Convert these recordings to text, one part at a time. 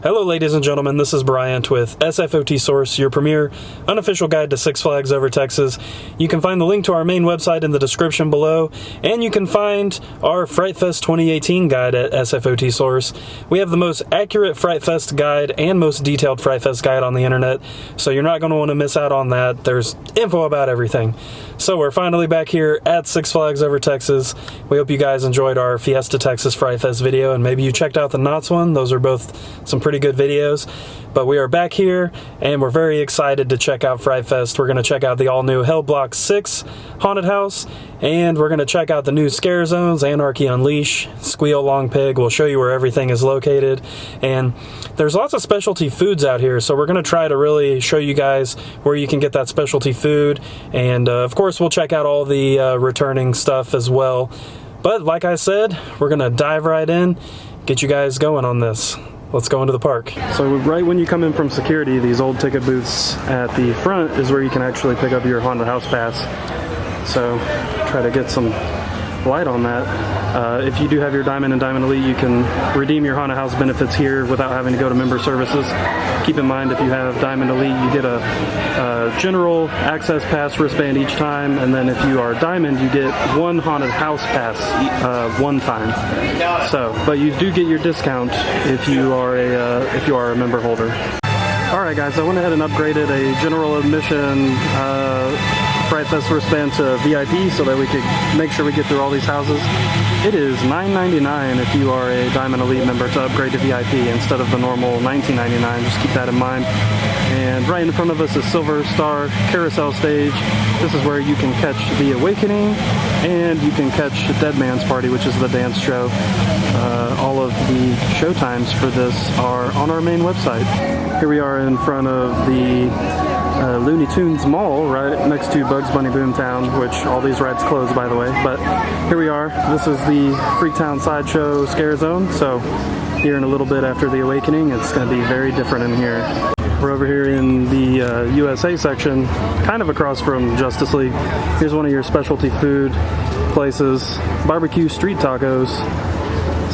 Hello ladies and gentlemen, this is Bryant with SFOT Source, your premier unofficial guide to Six Flags Over Texas. You can find the link to our main website in the description below, and you can find our Fright Fest 2018 guide at SFOT Source. We have the most accurate Fright Fest guide and most detailed Fright Fest guide on the internet, so you're not going to want to miss out on that. There's info about everything. So we're finally back here at Six Flags Over Texas. We hope you guys enjoyed our Fiesta Texas Fright Fest video, and maybe you checked out the Knott's one. Those are both some pretty good videos. But we are back here, and we're very excited to check out Fright Fest. We're going to check out the all-new Hell Block 6 Haunted House, and we're going to check out the new Scare Zones, Anarchy Unleash, Squeal Long Pig. We'll show you where everything is located. And there's lots of specialty foods out here, so we're going to try to really show you guys where you can get that specialty food. And of course, we'll check out all the returning stuff as well. But like I said, we're going to dive right in, get you guys going on this. Let's go into the park. So right when you come in from security, these old ticket booths at the front is where you can actually pick up your haunted house pass. So try to get some light on that. If you do have your Diamond and Diamond Elite, you can redeem your haunted house benefits here without having to go to member services. Keep in mind, if you have Diamond Elite, you get a general access pass wristband each time, and then if you are Diamond, you get one haunted house pass one time. So, but you do get your discount if you are a member holder. All right, guys, I went ahead and upgraded a general admission Fright Fest wristband to VIP so that we could make sure we get through all these houses. It is $9.99 if you are a Diamond Elite member to upgrade to VIP instead of the normal $19.99. Just keep that in mind. And right in front of us is Silver Star Carousel Stage. This is where you can catch The Awakening, and you can catch Dead Man's Party, which is the dance show. All of the show times for this are on our main website. Here we are in front of the Looney Tunes Mall, right next to Bugs Bunny Boomtown, which all these rides close, by the way. But here we are. This is the Freaktown Sideshow Scare Zone. So here in a little bit after The Awakening, it's going to be very different in here. We're over here in the USA section, kind of across from Justice League. Here's one of your specialty food places, barbecue street tacos.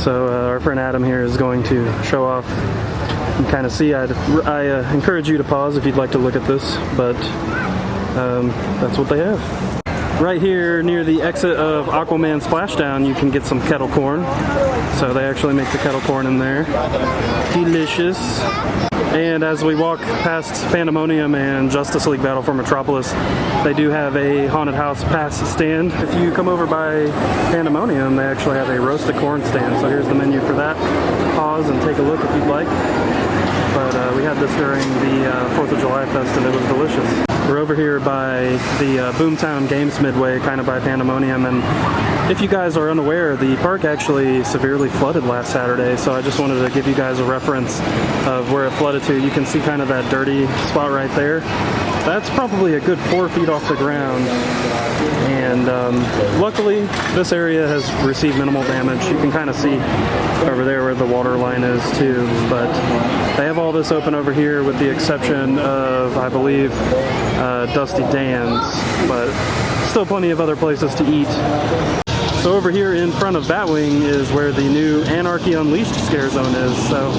So our friend Adam here is going to show off. You can kind of see, I encourage you to pause if you'd like to look at this, but that's what they have. Right here near the exit of Aquaman Splashdown, you can get some kettle corn. So they actually make the kettle corn in there. Delicious. And as we walk past Pandemonium and Justice League Battle for Metropolis, they do have a haunted house pass stand. If you come over by Pandemonium, they actually have a roasted corn stand. So here's the menu for that. Pause and take a look if you'd like. But we had this during the 4th of July Fest, and it was delicious. We're over here by the Boomtown Games Midway, kind of by Pandemonium, and if you guys are unaware, the park actually severely flooded last Saturday, so I just wanted to give you guys a reference of where it flooded to. You can see kind of that dirty spot right there. That's probably a good 4 feet off the ground, and luckily this area has received minimal damage. You can kind of see over there where the water line is too, but they have all this open over here with the exception of, I believe, Dusty Dan's, but still plenty of other places to eat. So over here in front of Batwing is where the new Anarchy Unleashed Scare Zone is, so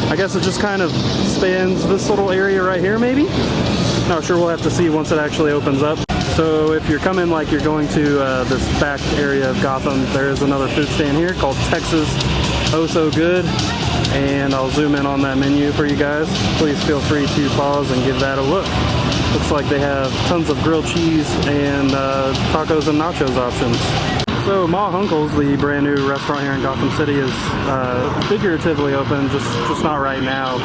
I guess it just kind of spans this little area right here, maybe? Not sure, we'll have to see once it actually opens up. So if you're coming like you're going to this back area of Gotham, there is another food stand here called Texas Oh So Good, and I'll zoom in on that menu for you guys. Please feel free to pause and give that a look. Looks like they have tons of grilled cheese and tacos and nachos options. So Ma Hunkle's, the brand new restaurant here in Gotham City, is figuratively open, just not right now.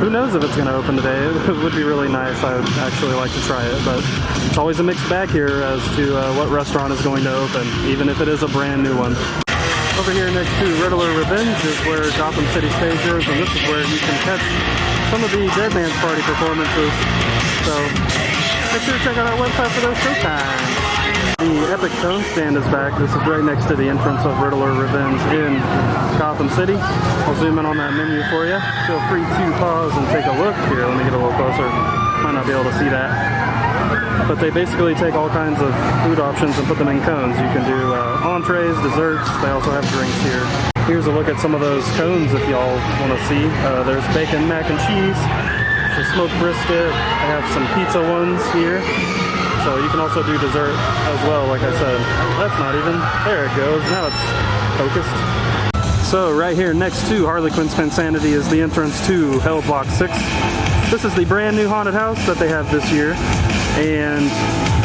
Who knows if it's going to open today? It would be really nice. I would actually like to try it, but it's always a mixed bag here as to what restaurant is going to open, even if it is a brand new one. Over here next to Riddler Revenge is where Gotham City Stage is, and this is where you can catch some of the Dead Man's Party performances. So make sure to check out our website for those showtimes. The Epic Tone Stand is back. This is right next to the entrance of Riddler Revenge in Gotham City. I'll zoom in on that menu for you. Feel free to pause and take a look. Here, let me get a little closer. Might not be able to see that. But they basically take all kinds of food options and put them in cones. You can do entrees, desserts. They also have drinks here. Here's a look at some of those cones if y'all want to see. There's bacon mac and cheese, some smoked brisket. I have some pizza ones here. So you can also do dessert as well, like I said. That's not even, there it goes, now it's focused. So right here next to Harley Quinn's Pensanity is the entrance to Hell Block 6. This is the brand new haunted house that they have this year, and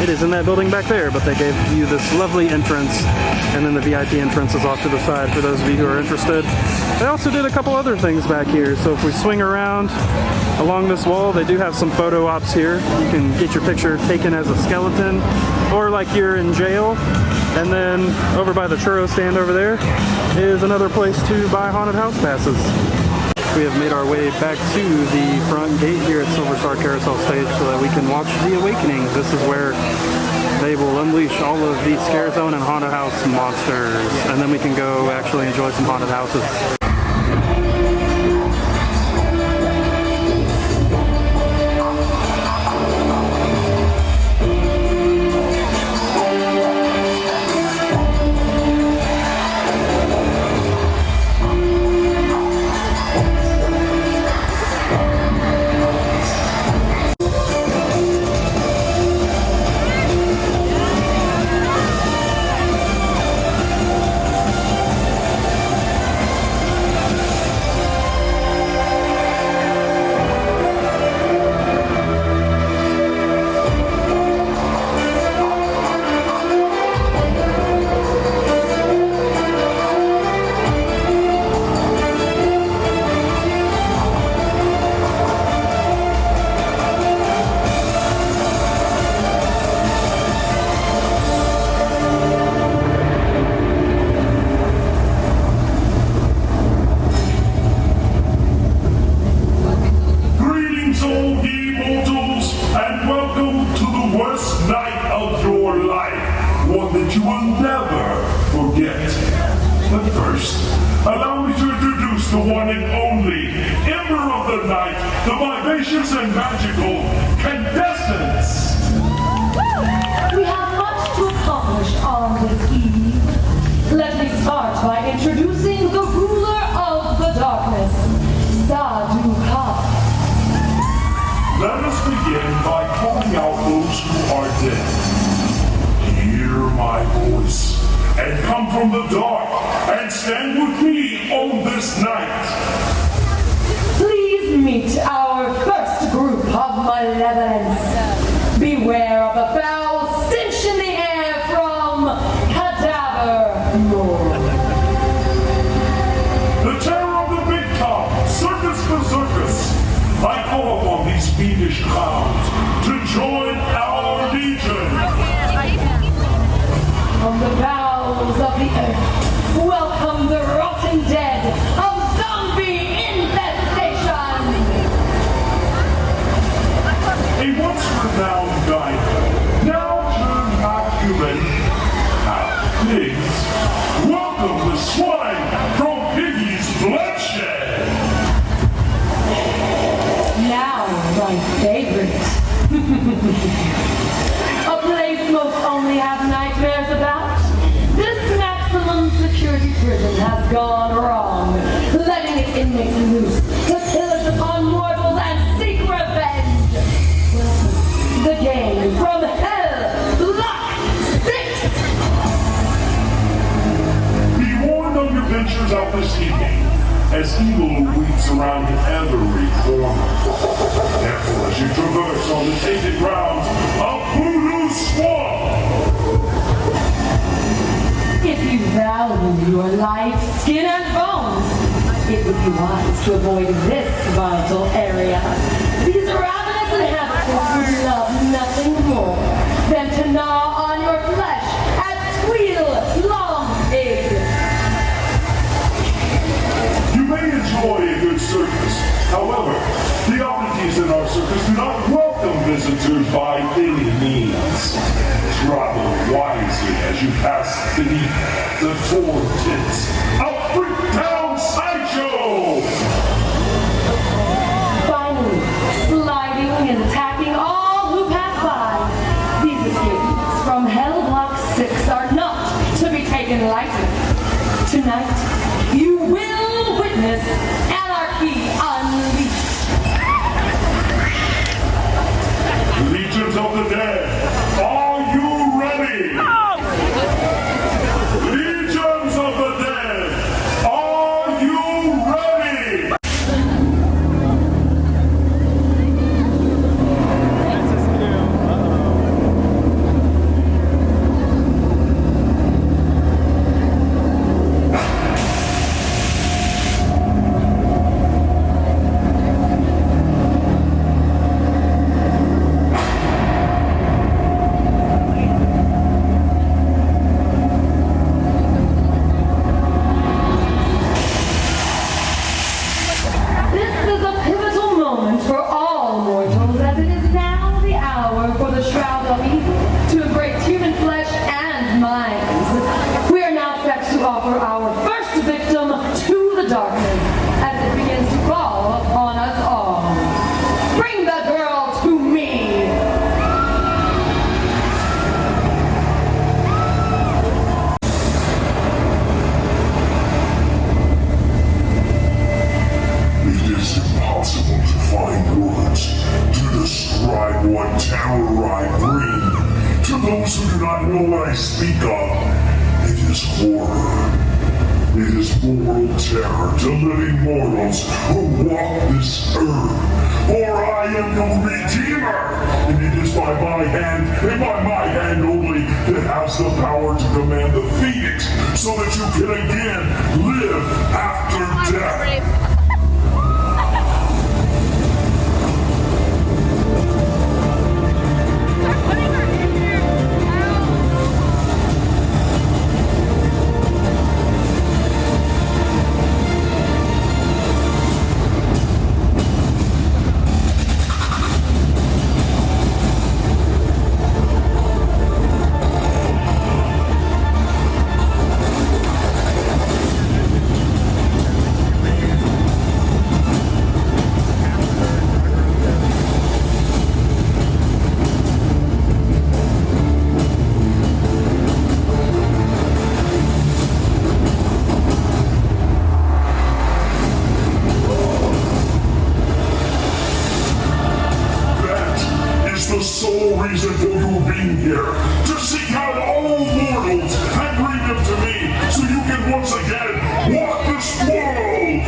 it is in that building back there, but they gave you this lovely entrance, and then the VIP entrance is off to the side for those of you who are interested. They also did a couple other things back here, so if we swing around along this wall, they do have some photo ops here. You can get your picture taken as a skeleton, or like you're in jail. And then over by the churro stand over there is another place to buy haunted house passes. We have made our way back to the front gate here at Silver Star Carousel Stage so that we can watch the Awakenings. This is where they will unleash all of the Scare Zone and haunted house monsters, and then we can go actually enjoy some haunted houses. A place most only have nightmares about. This maximum security prison has gone wrong, letting its inmates loose to pillage upon mortals and seek revenge. The game from Hell Block 6. Be warned on your ventures out this evening, as evil awaits around every corner. Therefore, as you traverse on the tainted grounds of Voodoo Swamp, if you value your life, skin, and bones, it would be wise to avoid this volatile area. These ravenous inhabitants would love nothing more than to gnaw on your flesh and squeal long pig. you may enjoy a good circus. However, the oddities in our circus do not welcome visitors by any means. Travel wisely as you pass beneath the torn tents of Freaktown Sideshow! Finally, sliding and attacking all who pass by. These escapes from Hell Block 6 are not to be taken lightly. Tonight, you ready? What terror I bring to those who do not know what I speak of. It is horror. It is mortal terror to living mortals who walk this earth. For I am your Redeemer, and it is by my hand, and by my hand only, that has the power to command the Phoenix, so that you can again live after death. The sole reason for you being here, to seek out all mortals and bring them to me, so you can once again walk this world.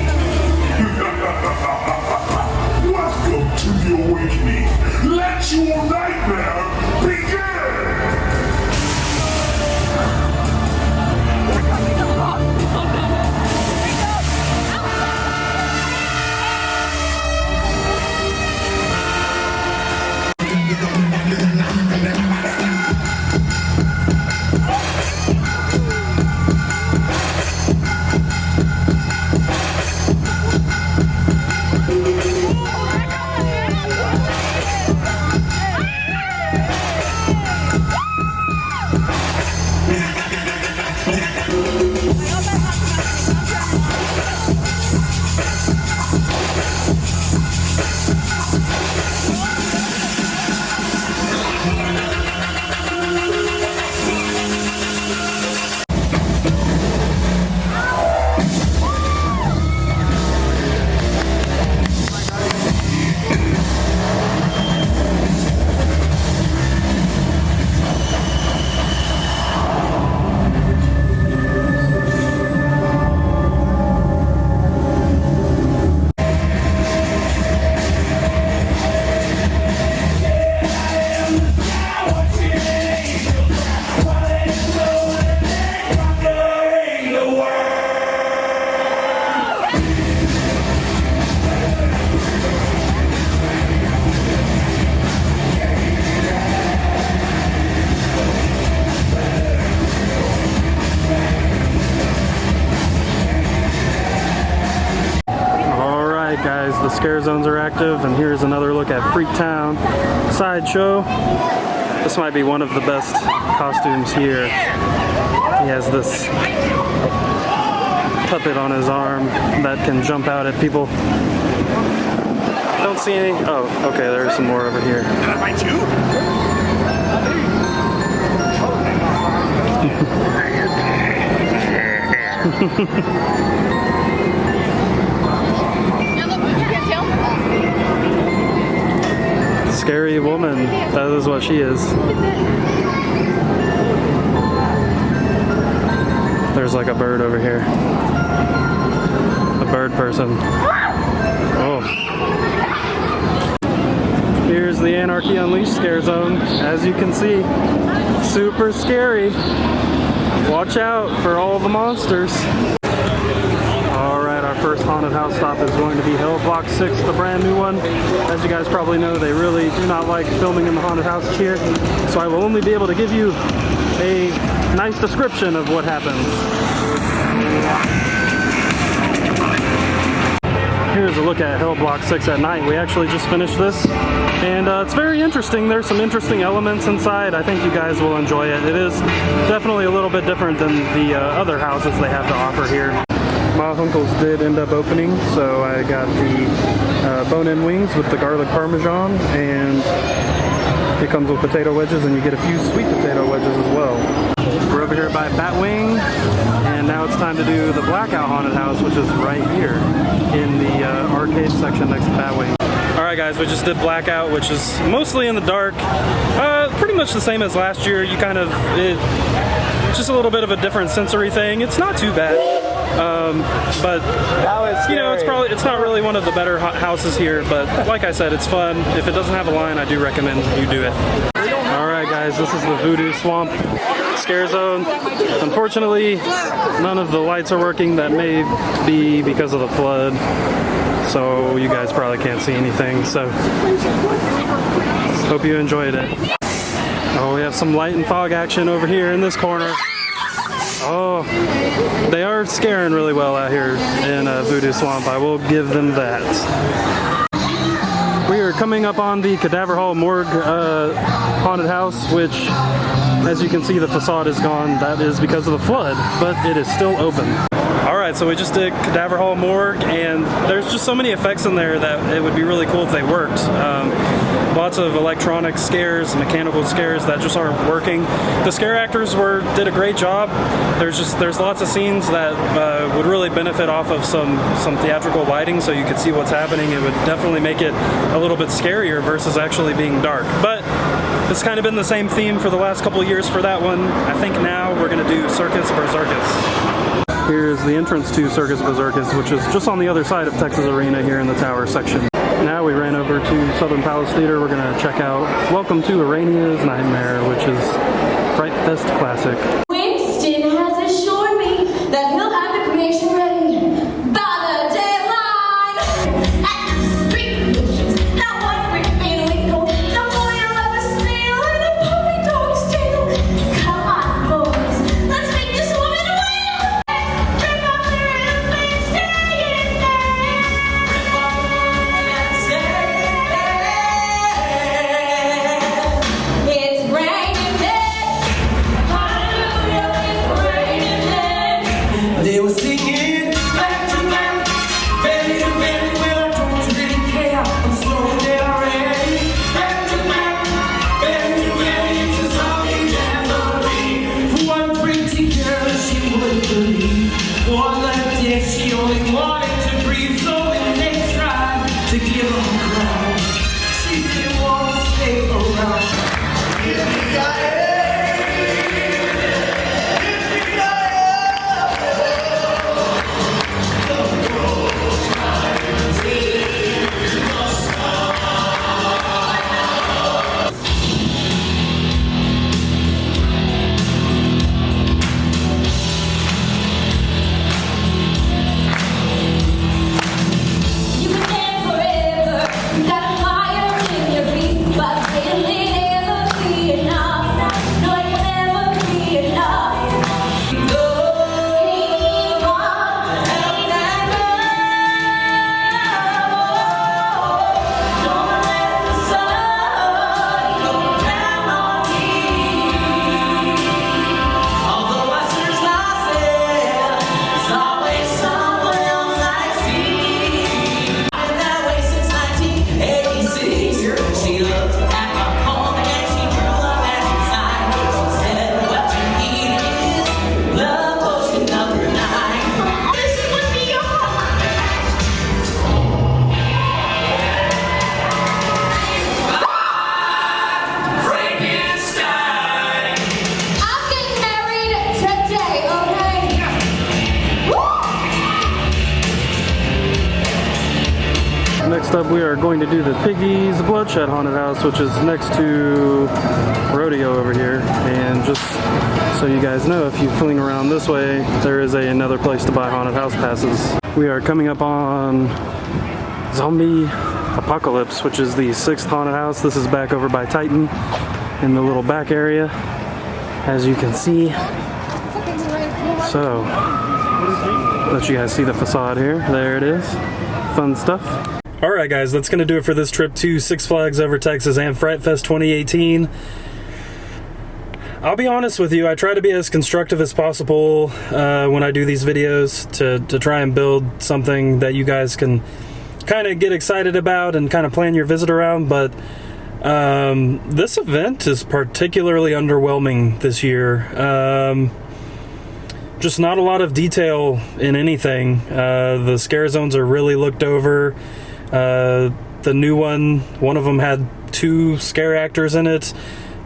Welcome to the awakening. Let your nightmare begin. Guys, the scare zones are active, and here's another look at Freaktown Sideshow. This might be one of the best costumes here. He has this puppet on his arm that can jump out at people. Don't see any. Oh, okay, there's some more over here. Can I bite you? Scary woman. That is what she is. There's like a bird over here. the bird person. Oh. Here's the Anarchy Unleashed scare zone. As you can see, super scary. Watch out for all the monsters. Alright, our first haunted house stop is going to be Hill Block 6, the brand new one. As you guys probably know, they really do not like filming in the haunted houses here, so I will only be able to give you a nice description of what happens. Here's a look at Hill Block 6 at night. We actually just finished this, and it's very interesting. There's some interesting elements inside. I think you guys will enjoy it. It is definitely a little bit different than the other houses they have to offer here. My uncles did end up opening, so I got the bone-in wings with the garlic parmesan, and it comes with potato wedges, and you get a few sweet potato wedges as well. We're over here by Batwing, and now it's time to do the Blackout Haunted House, which is right here in the arcade section next to Batwing. Alright guys, we just did Blackout, which is mostly in the dark. Pretty much the same as last year. You kind of, just a little bit of a different sensory thing. It's not too bad. But you know, it's not really one of the better houses here, but like I said, it's fun. If it doesn't have a line, I do recommend you do it. Alright guys, this is the Voodoo Swamp scare zone. Unfortunately, none of the lights are working. That may be because of the flood, so you guys probably can't see anything, so hope you enjoyed it. Oh, we have some light and fog action over here in this corner. Oh, they are scaring really well out here in Voodoo Swamp. I will give them that. We are coming up on the Cadaver Hall Morgue haunted house, which, as you can see, the facade is gone. That is because of the flood, but it is still open. Alright, so we just did Cadaver Hall Morgue, and there's just so many effects in there that it would be really cool if they worked. Lots of electronic scares, mechanical scares that just aren't working. The scare actors did a great job. There's lots of scenes that would really benefit off of some theatrical lighting, so you could see what's happening. It would definitely make it a little bit scarier versus actually being dark. But it's kind of been the same theme for the last couple of years for that one. I think now we're going to do Circus Berserkus. Here's the entrance to Circus Berserkus, which is just on the other side of Texas Arena here in the tower section. Now we ran over to Southern Palace Theater. We're going to check out Welcome to Arania's Nightmare, which is Fright Fest Classic. Winston has assured me that he'll have the creation ready by the deadline. At the street missions, not one brick being legal, no lawyer of a snail and a puppy dog's tail. Come on, boys, let's make this woman wail. Rip off the roof and stay in there. Rip off the roof and stay in there. It's raining men. Hallelujah. Next up, we are going to do the Piggy's Bloodshed Haunted House, which is next to Rodeo over here. And just so you guys know, if you fling around this way, there is another place to buy haunted house passes. We are coming up on Zombie Apocalypse, which is the 6th haunted house. This is back over by Titan in the little back area, as you can see. So, let you guys see the facade here. There it is. Fun stuff. Alright guys, that's going to do it for this trip to Six Flags Over Texas and Fright Fest 2018. I'll be honest with you, I try to be as constructive as possible when I do these videos to try and build something that you guys can kind of get excited about and kind of plan your visit around, but this event is particularly underwhelming this year. Just not a lot of detail in anything. The scare zones are really looked over. The new one of them had 2 scare actors in it.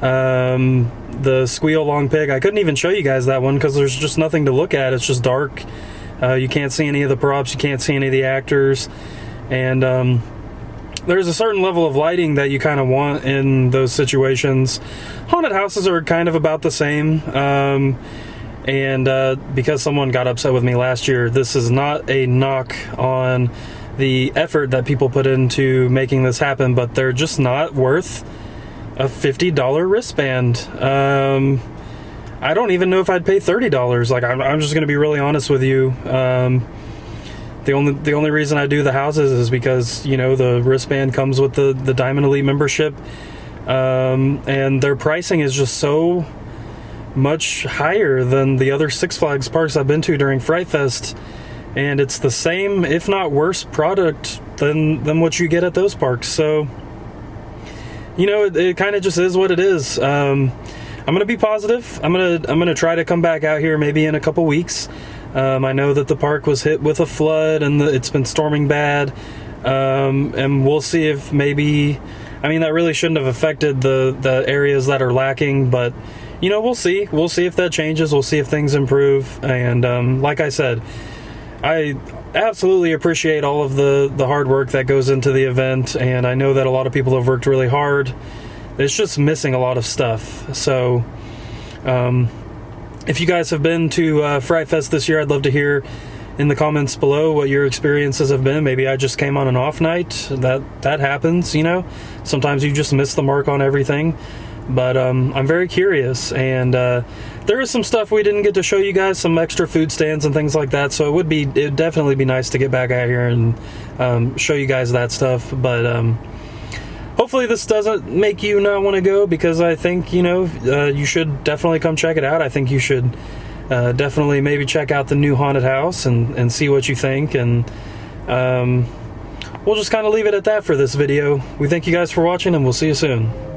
The Squeal Long Pig, I couldn't even show you guys that one because there's just nothing to look at. It's just dark. You can't see any of the props, you can't see any of the actors, and there's a certain level of lighting that you kind of want in those situations. Haunted houses are kind of about the same, and because someone got upset with me last year, this is not a knock on the effort that people put into making this happen, but they're just not worth a $50 wristband. I don't even know if I'd pay $30. Like, I'm just going to be really honest with you. The only reason I do the houses is because, you know, the wristband comes with the Diamond Elite membership, and their pricing is just so much higher than the other Six Flags parks I've been to during Fright Fest, and it's the same, if not worse, product than what you get at those parks. So, you know, it kind of just is what it is. I'm gonna be positive. I'm gonna try to come back out here maybe in a couple weeks. I know that the park was hit with a flood and it's been storming bad, and we'll see if maybe, I mean, that really shouldn't have affected the areas that are lacking, but you know, we'll see if that changes. We'll see if things improve. And like I said, I absolutely appreciate all of the hard work that goes into the event, and I know that a lot of people have worked really hard. It's just missing a lot of stuff. So if you guys have been to Fright Fest this year, I'd love to hear in the comments below what your experiences have been. Maybe I just came on an off night. That happens, you know. Sometimes you just miss the mark on everything. But I'm very curious, and there is some stuff we didn't get to show you guys, some extra food stands and things like that, so it'd definitely be nice to get back out here and show you guys that stuff. But hopefully this doesn't make you not want to go, because I think, you know, you should definitely come check it out. I think you should definitely maybe check out the new haunted house and see what you think, and we'll just kind of leave it at that for this video. We thank you guys for watching, and we'll see you soon.